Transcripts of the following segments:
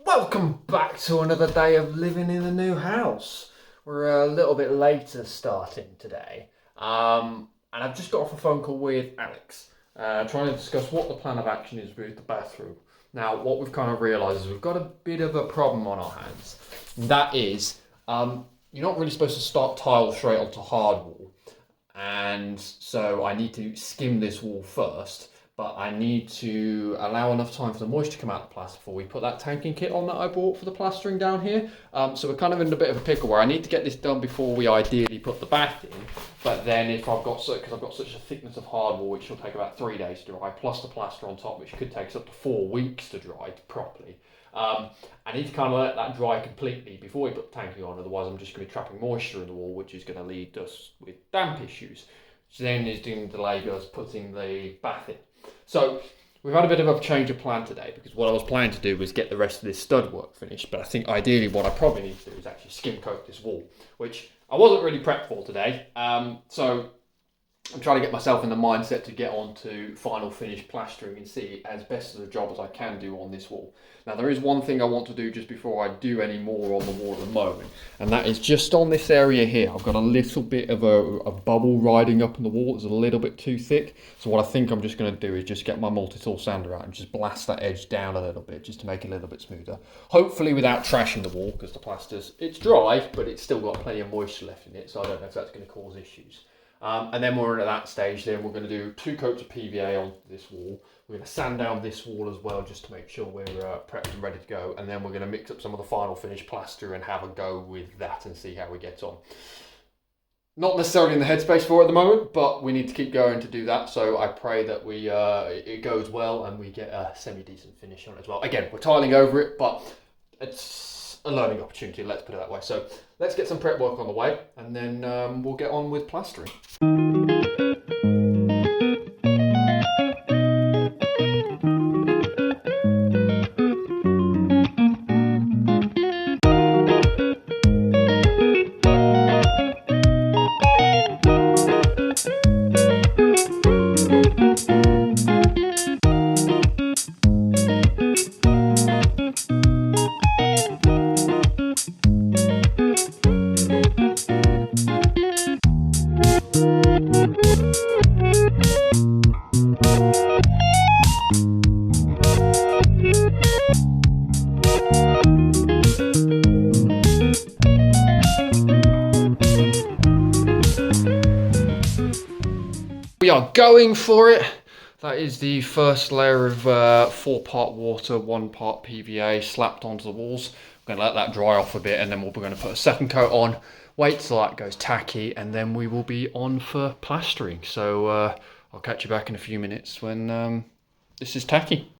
Welcome back to another day of living in a new house. We're a little bit later starting today, and I've just got off a phone call with Alex, trying to discuss what the plan of action is with the bathroom. Now, what we've kind of realised is we've got a bit of a problem on our hands. And that is, you're not really supposed to start tile straight onto hard wall, and so I need to skim this wall first. But I need to allow enough time for the moisture to come out of the plaster before we put that tanking kit on that I bought for the plastering down here. So we're kind of in a bit of a pickle where I need to get this done before we ideally put the bath in. But then if because I've got such a thickness of hardware, which will take about 3 days to dry, plus the plaster on top, which could take us up to 4 weeks to dry properly. I need to kind of let that dry completely before we put the tanking on, otherwise I'm just going to be trapping moisture in the wall, which is going to lead us with damp issues. So then is going to delay us putting the bath in. So we've had a bit of a change of plan today, because what I was planning to do was get the rest of this stud work finished, but I think ideally what I probably need to do is actually skim coat this wall, which I wasn't really prepped for today. So I'm trying to get myself in the mindset to get on to final finish plastering and see as best of a job as I can do on this wall. Now there is one thing I want to do just before I do any more on the wall at the moment, and that is just on this area here. I've got a little bit of a bubble riding up in the wall. It's a little bit too thick. So what I think I'm just going to do is just get my multi-tool sander out and just blast that edge down a little bit, just to make it a little bit smoother. Hopefully without trashing the wall, because the plaster's, it's dry, but it's still got plenty of moisture left in it. So I don't know if that's going to cause issues. And then we're at that stage, then we're going to do 2 coats of PVA onto this wall. We're going to sand down this wall as well, just to make sure we're prepped and ready to go. And then we're going to mix up some of the final finish plaster and have a go with that and see how we get on. Not necessarily in the headspace for it at the moment, but we need to keep going to do that. So I pray that it goes well and we get a semi-decent finish on it as well. Again, we're tiling over it, but it's a learning opportunity, let's put it that way. So let's get some prep work on the way, and then we'll get on with plastering. We are going for it. That is the first layer of 4-part water, 1 part PVA slapped onto the walls. We're going to let that dry off a bit, and then we're going to put a second coat on, wait till that goes tacky, and then we will be on for plastering. So I'll catch you back in a few minutes when this is tacky.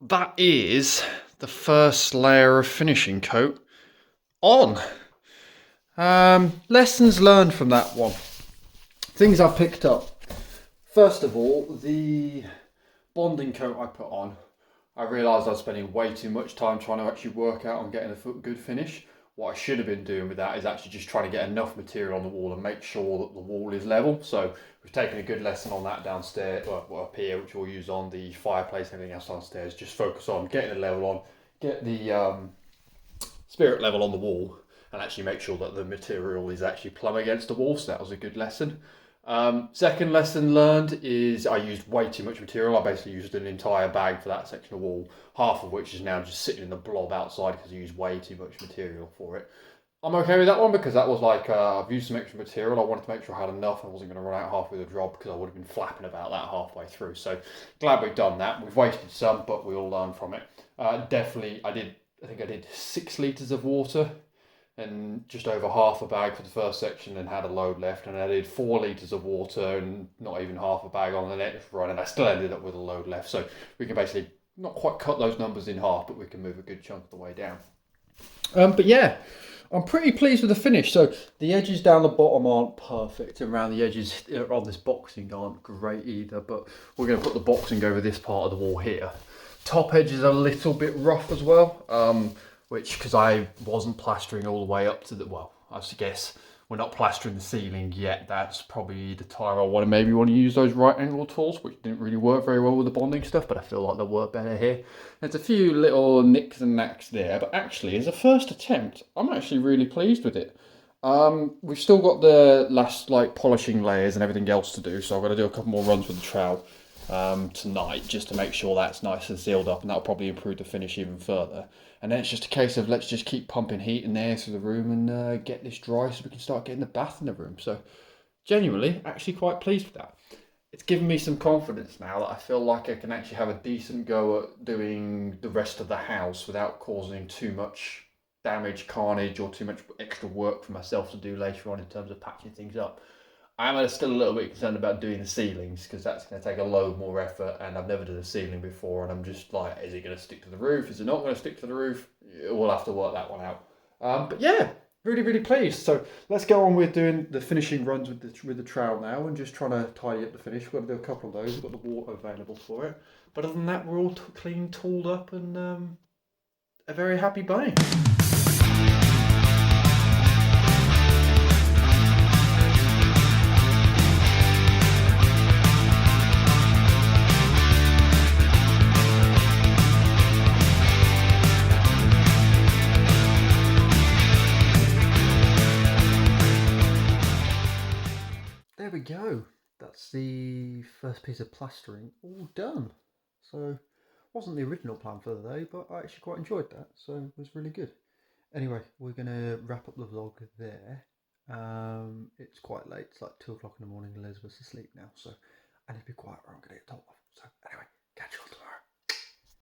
That is the first layer of finishing coat on. Lessons learned from that one. Things I've picked up. First of all, the bonding coat I put on, I realised I was spending way too much time trying to actually work out on getting a good finish. What I should have been doing with that is actually just trying to get enough material on the wall and make sure that the wall is level. So we've taken a good lesson on that downstairs, well, up here, which we'll use on the fireplace and everything else downstairs. Just focus on getting the level on, get the spirit level on the wall, and actually make sure that the material is actually plumb against the wall. So that was a good lesson. Second lesson learned is I used way too much material. I basically used an entire bag for that section of wall, half of which is now just sitting in the blob outside because I used way too much material for it. I'm okay with that one because that was like, I've used some extra material. I wanted to make sure I had enough. I wasn't going to run out halfway the job because I would have been flapping about that halfway through. So glad we've done that. We've wasted some, but we'll learn from it. Definitely, I think I did 6 litres of water and just over half a bag for the first section and had a load left, and I did 4 litres of water and not even half a bag on the next run, and I still ended up with a load left. So we can basically not quite cut those numbers in half, but we can move a good chunk of the way down. But yeah, I'm pretty pleased with the finish. So the edges down the bottom aren't perfect, and around the edges on this boxing aren't great either, but we're going to put the boxing over this part of the wall here. Top edge is a little bit rough as well, which, because I wasn't plastering all the way up to the, well, I guess we're not plastering the ceiling yet. That's probably the time I maybe want to use those right angle tools, which didn't really work very well with the bonding stuff, but I feel like they'll work better here. There's a few little nicks and knacks there, but actually as a first attempt, I'm actually really pleased with it. We've still got the last like polishing layers and everything else to do, so I'm going to do a couple more runs with the trowel tonight just to make sure that's nice and sealed up, and that'll probably improve the finish even further. And then it's just a case of let's just keep pumping heat and air through the room and get this dry so we can start getting the bath in the room. So genuinely actually quite pleased with that. It's given me some confidence now that I feel like I can actually have a decent go at doing the rest of the house without causing too much damage, carnage, or too much extra work for myself to do later on in terms of patching things up. I am still a little bit concerned about doing the ceilings because that's going to take a load more effort, and I've never done a ceiling before, and I'm just like, is it going to stick to the roof? Is it not going to stick to the roof? We'll have to work that one out. But yeah, really, really pleased. So let's go on with doing the finishing runs with the trowel now and just trying to tidy up the finish. We've got to do a couple of those. We've got the water available for it. But other than that, we're all clean, tooled up, and a very happy bunny. There we go. That's the first piece of plastering all done. So wasn't the original plan for the day, but I actually quite enjoyed that, so it was really good. Anyway, we're gonna wrap up the vlog there. It's quite late, it's like 2 o'clock in the morning. Elizabeth's asleep now, so I need to be quiet or I'm gonna get told off. So anyway.